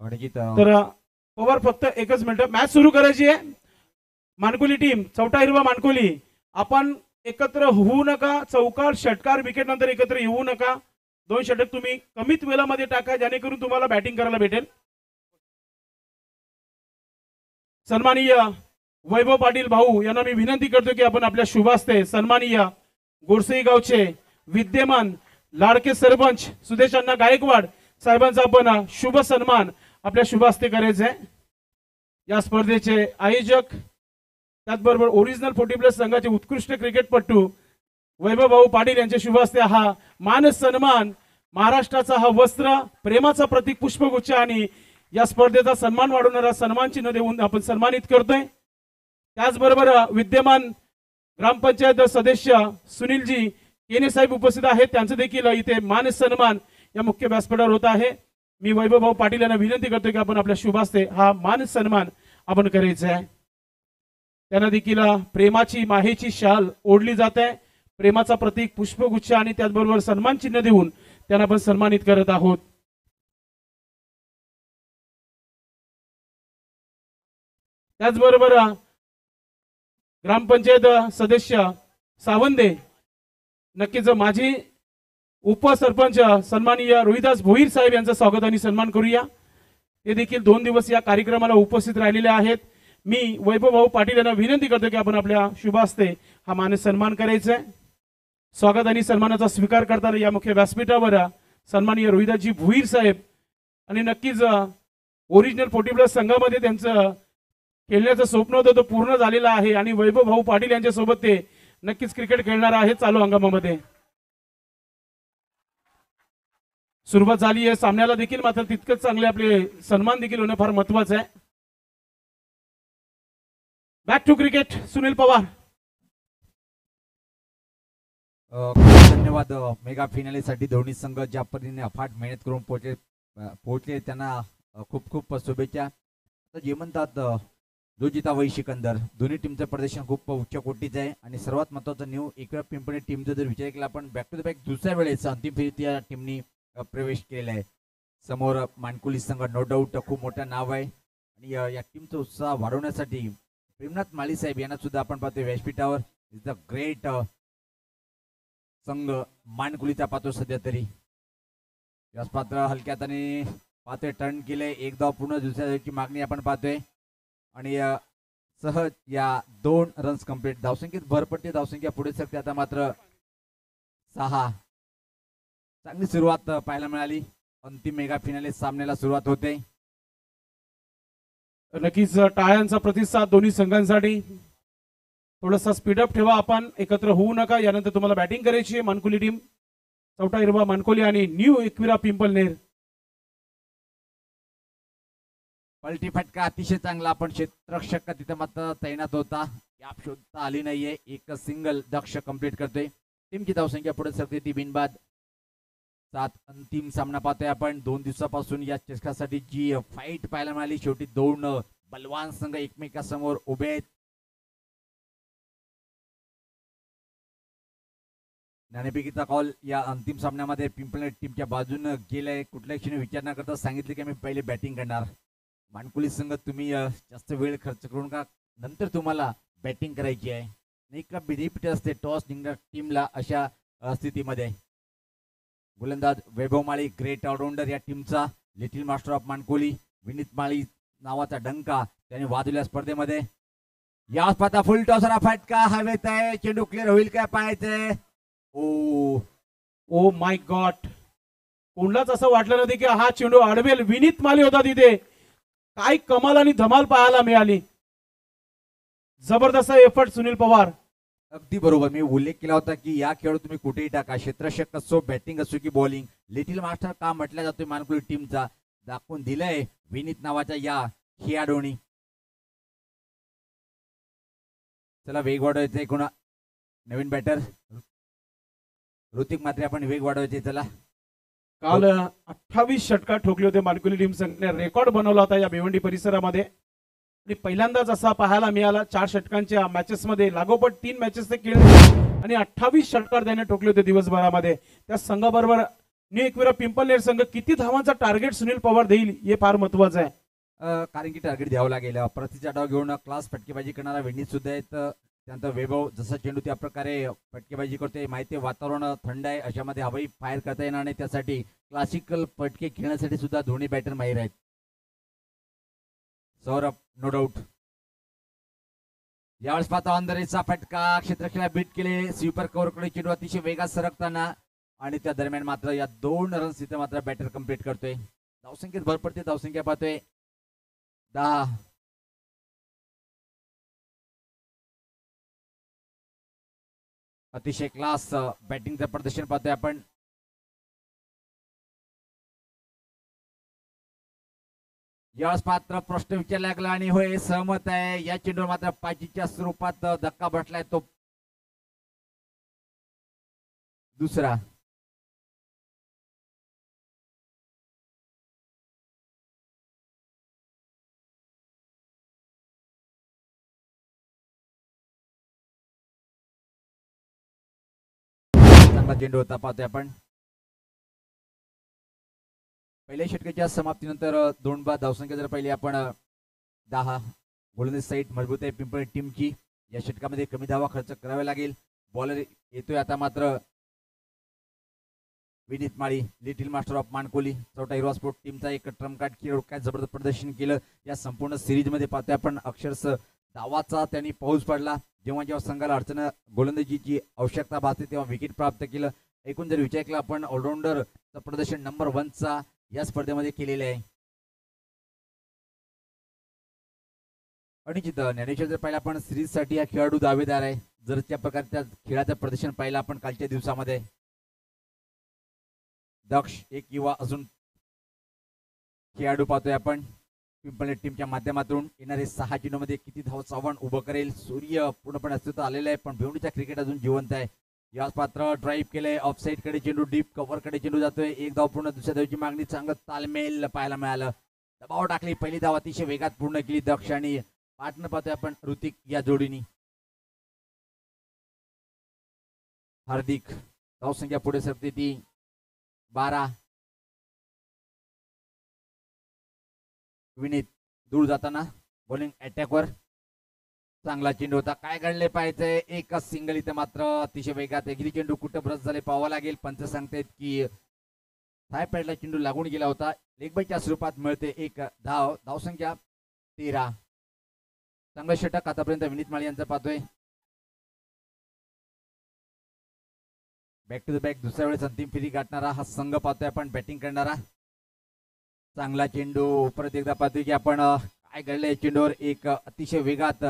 तर पवार फक्त एकच मिनिट मॅच सुरू करायची आहे। मानकोली टीम चौथा हिरवा मानकोली आपण एकत्र होऊ नका, चौकार षटकार विकेट नंतर एकत्र येऊ नका। 2 षटक तुम्ही कमीत वेळामध्ये टाका जेणेकरून तुम्हाला बॅटिंग करायला भेटेल। सन्माननीय वैभव पाटील भाऊ यांना मी विनंती करतो की आपण आपल्या शुभास्ते सन्माननीय गोरसई गावचे विद्यमान लाडके सरपंच सुदेशांना गायकवाड साहेबांचा आपण शुभ सन्मान आपल्या शुभास्ते करायचे। या स्पर्धेचे आयोजक त्याचबरोबर ओरिजिनल 40+ संघाचे उत्कृष्ट क्रिकेटपटू वैभव भाऊ पाटील यांच्या शुभास्ते हा मान सन्मान, महाराष्ट्राचा हा वस्त्र, प्रेमाचा प्रतीक पुष्पगुच्छ आणि या स्पर्धेचा सन्मान वाढवणारा सन्मान चिन्ह देऊन आपण सन्मानित करतोय। त्याचबरोबर विद्यमान ग्रामपंचायत सदस्य सुनीलजी केने साहेब उपस्थित आहेत, त्यांचं देखील इथे मान सन्मान या मुख्य व्यासपीठावर होत आहे। मी वैभव भाऊ पाटील यांना विनंती करतो की आपण आपल्या शुभास्ते हा मान सन्मान आपण करायचा आहे। त्यांना देखील प्रेमाची माहेची शाल ओढली जात आहे, प्रेमाचा प्रतीक पुष्पगुच्छ आणि त्याचबरोबर सन्मान चिन्ह देऊन त्यांना आपण सन्मानित करत आहोत। त्याचबरोबर ग्रामपंचायत सदस्य सावंदे नक्कीच माझी उपसरपंच सन्माननीय रोहिदास भोईर साहेब यांचं स्वागत आणि सन्मान करूया। ते देखील 2 दिवस या कार्यक्रमाला उपस्थित राहिलेले आहेत। मी वैभव भाऊ पाटील यांना विनंती करतो की आपण आपल्या शुभास्ते हा मान सन्मान करायचा आहे। स्वागत आणि सन्मानाचा स्वीकार करताना या मुख्य व्यासपीठावर सन्माननीय रोहिदासजी भोईर साहेब आणि नक्कीच ओरिजिनल 40+ संघामध्ये त्यांचं खेळण्याचं स्वप्न होतं, तो पूर्ण झालेलं आहे आणि वैभव भाऊ पाटील यांच्या सोबत ते नक्कीच क्रिकेट खेळणार आहे। चालू हंगामामध्ये सुरुवात झाली आहे सामन्याला देखील, मात्र तितकंच चांगले आपले सन्मान देखील होणं फार महत्वाचं आहे। Back to cricket Sunil Pawar. धन्यवाद। मेगा फिनालेसाठी दोन्ही संघ ज्या पद्धतीने अफाट मेहनत करून पोहोचले त्यांना खूप खूप शुभेच्छा। जे म्हणतात जो जिता वही सिकंदर, दोन्ही टीमचं प्रदर्शन खूप उच्च कोटीचं आहे आणि सर्वात महत्त्वाचं न्यू एकविरा पिंपरी टीमचा जर विचार केला आपण बॅक टू द बॅक दुसऱ्या वेळेस अंतिम फेरीत या टीमनी प्रवेश केलेला आहे। समोर मानकोली संघ नो डाऊट खूप मोठं नाव आहे आणि या टीमचा उत्साह वाढवण्यासाठी प्रेमनाथ माळी साहेब यांना सुद्धा आपण पाहतोय व्यासपीठावर। इज द ग्रेट संघ मानकोलीचा पाहतो सध्या तरी याच पात्र हलक्यात आणि पाहतोय टर्न केले, एक धाव पूर्ण, दुसऱ्या धावची मागणी आपण पाहतोय आणि सहज या 2 रन्स कंप्लीट। धावसंख्येत भर पडते, धावसंख्या पुढे सरकते आता मात्र 6। चांगली सुरुवात पाहायला मिळाली, अंतिम मेगा फिनाले सामन्याला सुरुवात होते। नक्कीच टाळ्यांचा प्रतिसाद दोन्ही संघांसाठी। थोडासा स्पीडअप ठेवा, आपण एकत्र होऊ नका। यानंतर तुम्हाला बॅटिंग करायची आहे मानकोली टीम चौथा हिरवा मानकोली आणि न्यू एकविरा पिंपलनेर। पलटी फटका अतिशय चांगला, आपण क्षेत्ररक्षक तिथे मात्र तैनात होता, याप शोधता आली नाहीये। एक सिंगल दक्ष कंप्लीट करतोय, टीमची धावसंख्या पुढे सरकते ती बिनबाद 7। अंतिम सामना पाहतोय आपण 2 दिवसापासून या चषकासाठी जी फाईट पाहायला मिळाली, शेवटी 2 बलवान संघ एकमेकांसमोर उभे आहेत। नाणेफेकीचा कॉल या अंतिम सामन्यामध्ये पिंपळनेर टीमच्या बाजूने गेलाय। कुठल्याही क्षणी विचार न करता सांगितले की मी पहिले बॅटिंग करणार। मानकोली संघ तुम्ही जास्त वेळ खर्च करून का नंतर तुम्हाला बॅटिंग करायची आहे, नाही का रिपीट असते टॉस जिंकणार टीमला अशा स्थितीमध्ये। गोलंदाज वैभव माळी ग्रेट ऑलराऊंडर या टीमचा, little master of Mankoli Vineet Mali नावाचा डंका त्याने वाजवल्या स्पर्धेमध्ये। या पाहता फुल टॉसरा फटका हवेत आहे, चेंडू क्लिअर होईल काय पाहायचंय। ओ माय गॉड, कोणालाच असं वाटलं नव्हतं की हा चेंडू अडवेल। विनीत माळी होता तिथे, काय कमाल आणि धमाल पाहायला मिळाली, जबरदस्त एफर्ट सुनील पवार। अगदी बरोबर, मी उल्लेख केला होता की या खेळाडू तुम्ही कुठेही टाका, क्षेत्ररक्षक असो, बॅटिंग असो की बॉलिंग, लिटिल मास्टर का म्हटलं जातोय मानकोली टीमचा दाखवून दिलंय विनीत नावाच्या या खेळाडूंनी। चला वेग वाढवायचा कोणा नवीन बॅटर ऋतिक मात्रे, आपण वेग वाढवायचे। चला काल 28 षटकार ठोकले होते मानकोली टीम संघाने, रेकॉर्ड बनवला होता या भिवंडी परिसरामध्ये आणि पहिल्यांदाच असा पाहायला मिळाला 4 षटकांच्या मॅचेस मध्ये लागोपाठ 3 मॅचेस ते खेळले आणि 28 षटकार त्याने ठोकले होते दिवसभरामध्ये। त्या संघाबरोबर न्यू एकविरा पिंपळनेर संघ किती धावांचा टार्गेट सुनील पवार देईल हे फार महत्वाचं आहे. कारण की टार्गेट द्यावं लागेल. प्रतीचा डाव घेऊन क्लास फटकेबाजी करणारा वेंडीज सुद्धा आहेत. त्यानंतर वैभव जसा चेंडू त्या प्रकारे फटकेबाजी करतोय. माहिती आहे वातावरण थंड आहे, अशामध्ये हवाई फायर करता येणार नाही. त्यासाठी क्लासिकल फटके खेळण्यासाठी सुद्धा दोन्ही बॅटर माहीर आहेत. Saurabh no doubt. यावेळेस पाहता अंधरेचा फटका क्षेत्रक्षेला बीट केले. स्वीपर कव्हरकडे चेंडू अतिशय वेगात सरकताना आणि त्या दरम्यान मात्र या 2 रन्स इथे मात्र बॅटर कंप्लीट करतोय. धावसंख्येत भर पडते. धावसंख्या पाहतोय 10. अतिशय क्लास बॅटिंगचं प्रदर्शन पाहतोय आपण. यावेळेस पात्र प्रश्न विचारला लागला आणि होय सहमत आहे. या चेंडूवर मात्र पाचीच्या स्वरूपात धक्का बसलाय तो दुसरा. चांगला चेंडू होता पाहतोय आपण. पहिल्या षटकाच्या समाप्तीनंतर 2 बाद धावसंख्या जर पहिली आपण 10. गोलंदाज साईड मजबूत आहे पिंपळ टीमची. या षटकामध्ये कमी धावा खर्च करावा लागेल. बॉलर येतोय आता मात्र विनीत माळी, लिटिल मास्टर ऑफ मानकोली. चौथा हिरवा स्पोर्ट टीमचा एक ट्रम्प कार्ड खेळ काय जबरदस्त प्रदर्शन केलं या संपूर्ण सिरीज मध्ये पाहतोय आपण. अक्षरशः धावाचा त्यांनी पाऊस पडला. जेव्हा जेव्हा संघाला अडचण गोलंदाजीची आवश्यकता भासते तेव्हा विकेट प्राप्त केलं. एकूण जर विचार केला आपण ऑलराऊंडरचं प्रदर्शन नंबर 1चा या स्पर्धेमध्ये केलेले आहे. आणि जिथं ज्ञानेश्वर जर पाहिलं आपण सिरीज साठी हा खेळाडू दावेदार आहे. जर त्या प्रकारे त्या खेळाचं प्रदर्शन पाहिलं आपण कालच्या दिवसामध्ये दक्ष एक किंवा अजून खेळाडू पाहतोय आपण पिंपळनेर टीमच्या माध्यमातून. येणारे 6 चेंडूमध्ये किती धावांचं आव्हान उभं करेल. सूर्य पूर्णपणे अस्तित्वात आलेला आहे पण भिवंडीचा क्रिकेट अजून जिवंत आहे. याच पात्र ड्राईव्ह केलंय. ऑफसाईड कडे चेंडू डीप कव्हर कडे चेंडू जातोय. एक धाव पूर्ण. दुसऱ्या धावची मागणी चांगलं तालमेल पाहायला मिळालं. दबाव टाकली. पहिली धाव अतिशय वेगात पूर्ण केली दक्ष आणि पार्टनर पाहतोय आपण ऋतिक या जोडीनी. हार्दिक धावसंख्या पुढे सरते ती 12. विनीत दूर जाताना बॉलिंग अटॅकवर चांगला चेंडू होता. काय घडले पाहिजे. एकच सिंगल इथे मात्र अतिशय वेगात एगिरी चेंडू कुठं ब्रश झाले पाहावं लागेल. पंच सांगतायत की थाय पॅडला चेंडू लागून गेला होता. लेगबायच्या स्वरूपात मिळते एक धाव. धावसंख्या 13. चांगलं षटक आतापर्यंत विनीत माळी यांचं पाहतोय. बॅक टू द बॅक दुसऱ्या वेळेस अंतिम फेरी गाठणारा हा संघ पाहतोय आपण. बॅटिंग करणारा चांगला चेंडू. परत एकदा पाहतोय की आपण काय घडलंय चेंडूवर एक अतिशय वेगात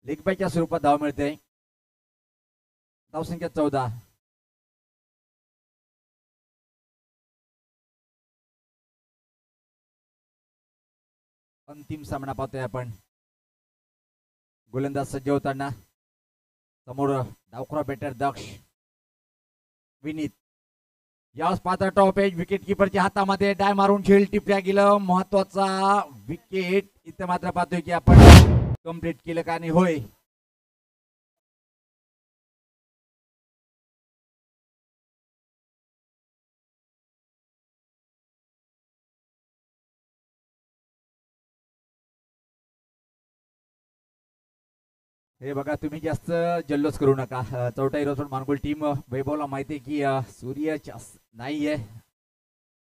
लेगबायच्या स्वरूपात धाव मिळते. धावसंख्या 14. अंतिम सामना पाहतोय आपण. गोलंदाज सज्ज होताना समोर डावखुरा बॅटर दक्ष. विनीत यावेळेस पात्र टॉप एज विकेट किपरच्या हातामध्ये डाय मारून झेल टिपल्या गेलं. महत्वाचा विकेट इथे मात्र पाहतोय की आपण कंप्लीट केलं का नाही. होय हे बघा तुम्ही जास्त जल्लोष करू नका. चौथा हिरो मानगोल टीम वैभवला माहिती आहे की सूर्य नाहीये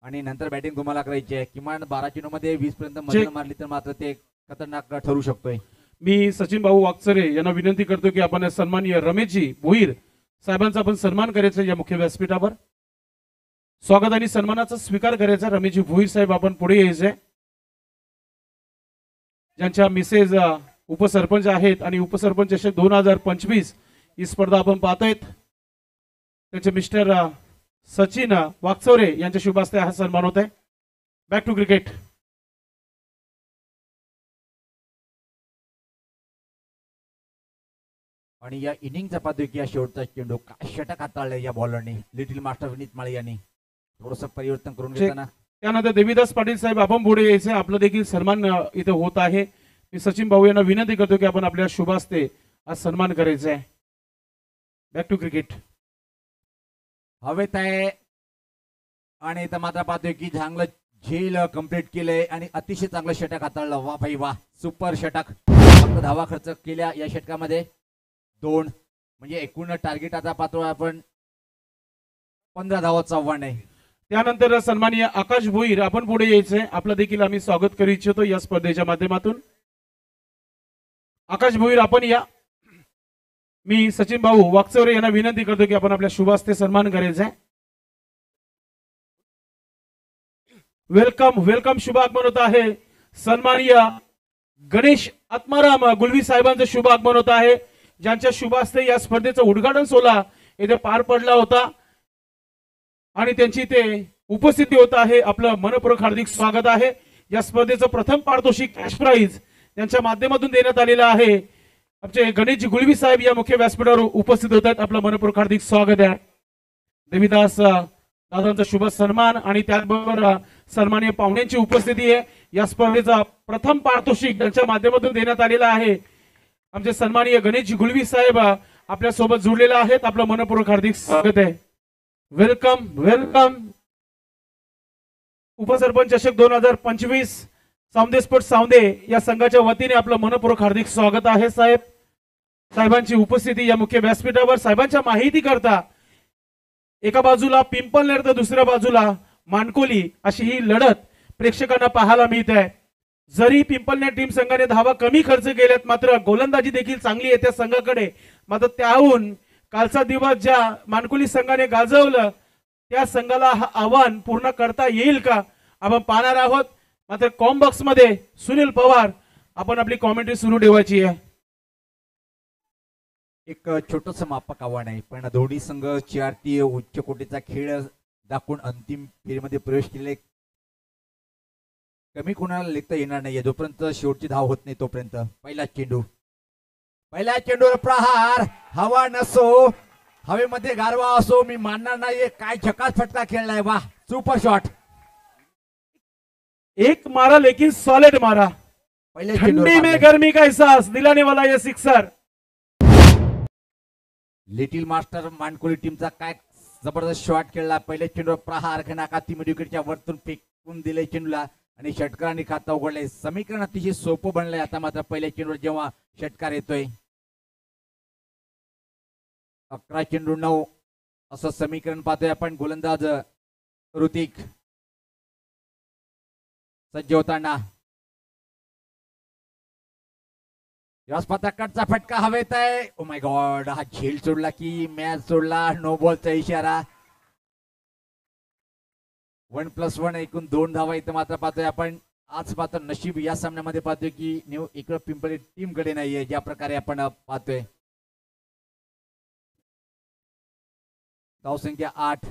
आणि नंतर बॅटिंग तुम्हाला करायची आहे. किमान 12 चेंडूमध्ये 20 पर्यंत मधून मारली तर मात्र ते खतरनाक ठरू शकतोय. मी सचिन भाऊ वागचरे यांना विनंती करतो की आपण सन्माननीय रमेशजी भोईर साहेबांचा आपण सन्मान करायचा या मुख्य व्यासपीठावर. स्वागत आणि सन्मानाचा स्वीकार करायचा. रमेशजी भोईर साहेब आपण पुढे यायचे. ज्यांच्या मिसेस उपसरपंच आहेत आणि उपसरपंच चषक 2025 ही स्पर्धा आपण पाहतोय. त्यांचे मिस्टर सचिन वागचौरे यांच्या शुभ हस्ते हा सन्मान होत आहे. Back to cricket. आणि या इनिंगचा पाहतोय की या शेवटचा चेंडू काय षटक हाताळलंय या बॉलरने. लिटिल मास्टर विनीत माळी यांनी थोडस परिवर्तन करून घेताना. त्यानंतर देवीदास पाटील साहेब आपण पुढे यायचे. आपलं देखील सन्मान इथे होत आहे. मी सचिन भाऊ यांना विनंती करतो की आपण आपल्या शुभ हस्ते आज सन्मान करायचा आहे. Back to cricket. हवेत आहे आणि इथं मात्र पाहतोय की चांगलं झेल कंप्लीट केलंय आणि अतिशय चांगलं षटक हाताळलं. वा भाई वा, सुपर षटक. फक्त धावा खर्च केल्या या षटकामध्ये 2, म्हणजे एकूण टार्गेट आता पाहतो आपण 15 धावाचं आव्हान आहे. त्यानंतर सन्माननीय आकाश भोईर आपण पुढे यायचंय. आपलं देखील आम्ही स्वागत करू इच्छितो या स्पर्धेच्या माध्यमातून. आकाश भोईर आपण या. मी सचिन भाऊ वाकचौरे यांना विनंती करतो की आपण आपल्या शुभास्ते सन्मान करायचा आहे. Welcome welcome. शुभ आगमन होत आहे सन्माननीय गणेश आत्माराम गुलवी साहेबांचं शुभ आगमन होत आहे, ज्यांच्या शुभास्ते या स्पर्धेचं उद्घाटन सोहळा येथे पार पडला होता आणि त्यांची ते उपस्थिती होत आहे. आपलं मनपूर्वक हार्दिक स्वागत आहे. या स्पर्धेचं प्रथम पारितोषिक कॅश प्राइज त्यांच्या माध्यमातून देण्यात आलेलं आहे. आमचे गणेशजी गुलवी साहेब या मुख्य व्यासपीठावर उपस्थित होत आहेत. आपलं मनपूर्वक हार्दिक स्वागत आहे. देविदास दादांचा शुभ सन्मान आणि त्याचबरोबर सन्माननीय पाहुण्यांची उपस्थिती आहे. या स्पर्धेचा प्रथम पारितोषिक त्यांच्या माध्यमातून देण्यात आलेला आहे. आमचे सन्माननीय गणेशजी गुलवी साहेब आपल्या सोबत जुळलेले आहेत. आपलं मनपूर्वक हार्दिक स्वागत आहे. Welcome welcome. उपसरपंच चषक 2025 सावंदे स्पोर्ट्स सावंदे या संघाच्या वतीने आपलं मनपूर्वक हार्दिक स्वागत आहे. साहेब साहेबांची उपस्थिती या मुख्य व्यासपीठावर. साहेबांच्या माहिती करता एका बाजूला पिंपलनेर तर दुसऱ्या बाजूला मानकोली अशी ही लढत प्रेक्षकांना पाहायला मिळत आहे. जरी पिंपलनेर टीम संघाने धावा कमी खर्च केल्यात, मात्र गोलंदाजी देखील चांगली आहे त्या संघाकडे. मात्र त्याहून कालचा दिवस ज्या मानकोली संघाने गाजवलं त्या संघाला हा आव्हान पूर्ण करता येईल का आपण पाहणार आहोत. मात्र कॉम्बॉक्स मध्ये सुनील पवार आपण आपली कॉमेंट्री सुरू ठेवायची आहे. एक छोटस मापक आव्हान आहे, पण दोन्ही संघ CRT उच्च कोटीचा खेळ दाखवून अंतिम फेरीमध्ये प्रवेश केले. कमी कोणाला लेखता येणार नाहीये जोपर्यंत शेवटची धाव होत नाही तोपर्यंत. पहिला चेंडूवर प्रहार. हवा नसो, हवेमध्ये गारवा असो, मी मानणार नाहीये. काय झकास फटका खेळलाय. वा, सुपर शॉट. एक मारा लेकिन सॉलिड मारा. पहिले ठंडी में गर्मी का एहसास दिलाने वाला ये सिक्सर. लिटिल मास्टर मानकोली टीमचा काय जबरदस्त शॉट खेळला. पहिले चेंडूवर प्रहार घनाकाती मिडविकेटच्या वरतून फेकून दिले चेंडूला आणि षटकारांनी खाता उघडले. समीकरण अतिशय सोपं बनलंय आता. मात्र पहिल्या चेंडूवर जेव्हा षटकार येतोय 11 चेंडू 9 असं समीकरण पाहतोय आपण. गोलंदाज ऋतिक सज्ज होताना कडचा फटका हवेत आहे. ओ माय गॉड, हा झेल सोडला की मॅच सोडला. नो बॉलचा इशारा. 1+1 एकूण 2 धावा इथं मात्र पाहतोय आपण. आज मात्र नशीब या सामन्यामध्ये पाहतोय की न्यू इकडं पिंपरी टीम कडे नाहीये ज्या प्रकारे आपण पाहतोय. धावसंख्या 8,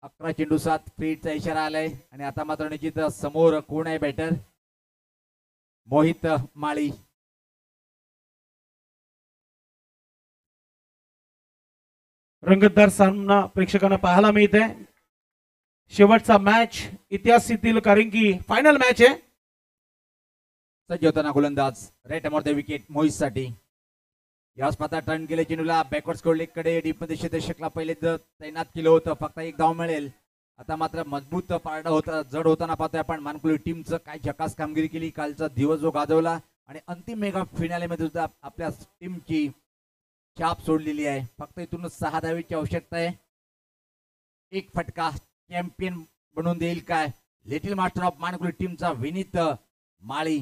11 चेंडू 7 फ्रीडचा इशारा आलाय. आणि आता मात्र निश्चित समोर कोण आहे बॅटर. मोहित माळी. रंगतदार सामना प्रेक्षकांना पाहायला मिळते. शेवटचा मॅच इतिहासातील, कारण की फायनल मॅच आहे. सज्ज होताना गोलंदाज right arm over the wicket Mohit साठी. याच पाता टर्न केले चेंडूला बॅकवर्ड स्कोर लेग कडे. डीप मध्ये क्षेत्ररक्षकला पहिले तैनात केलं होतं. फक्त एक धाव मिळेल. आता मात्र मजबूत पारडा होता, जड होताना पाहतोय आपण मानकोली टीमचं काय झकास कामगिरी केली. कालचा दिवस जो गाजवला आणि अंतिम मेगा फिनाले मध्ये सुद्धा आपल्या टीमची छाप सोडलेली आहे. फक्त इथून 6 धावेची आवश्यकता आहे. एक फटका चॅम्पियन बनवून देईल काय लिटिल मास्टर ऑफ मानकोली टीमचा विनीत माळी.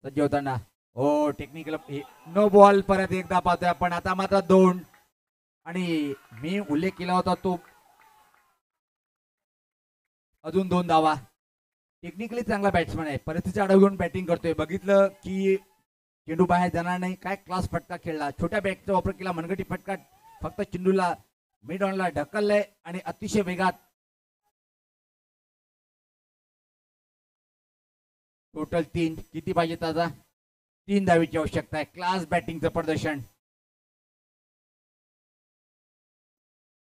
सज्ज होताना हो टेक्निकल नो बॉल. परत एकदा पाहतोय आपण. आता मात्र 2 आणि मी उल्लेख केला होता तो अजून 2 धावा. टेक्निकली चांगला बॅट्समन आहे. परिस्थिती अडवून बॅटिंग करतोय. बघितलं की चेंडू बाहेर जाणार नाही. काय क्लास फटका खेळला. छोट्या बॅटचा वापर केला. मनगटी फटका फक्त चेंडूला मिड ऑनला ढकललंय आणि अतिशय वेगात. टोटल 3. किती पाहिजे ताजा. 3 धावेची आवश्यकता आहे. क्लास बॅटिंगचं प्रदर्शन.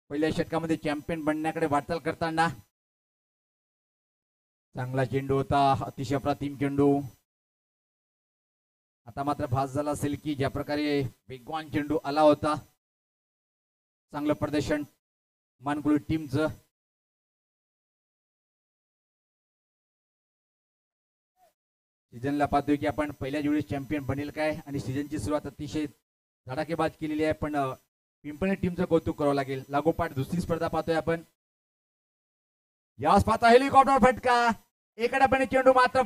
पहिल्या षटकामध्ये चॅम्पियन बनण्याकडे वाटचाल करताना चांगला चेंडू होता. अतिशय अप्रतिम चेंडू. आता मात्र भास झाला असेल की ज्या प्रकारे वेगवान चेंडू आला होता, चांगलं प्रदर्शन मानकुळी टीमचं. सीझनला पाहतोय की आपण पहिल्या वेळेस चॅम्पियन बनेल काय, आणि सीझनची सुरुवात अतिशय धडाकेबाज केलेली आहे. पण पिंपळे टीमचं कौतुक करावं लागेल. लागोपाठ दुसरी स्पर्धा पाहतोय आपण. यास पाहता हेलिकॉप्टर फटका, एका डब्याने चेंडू मात्र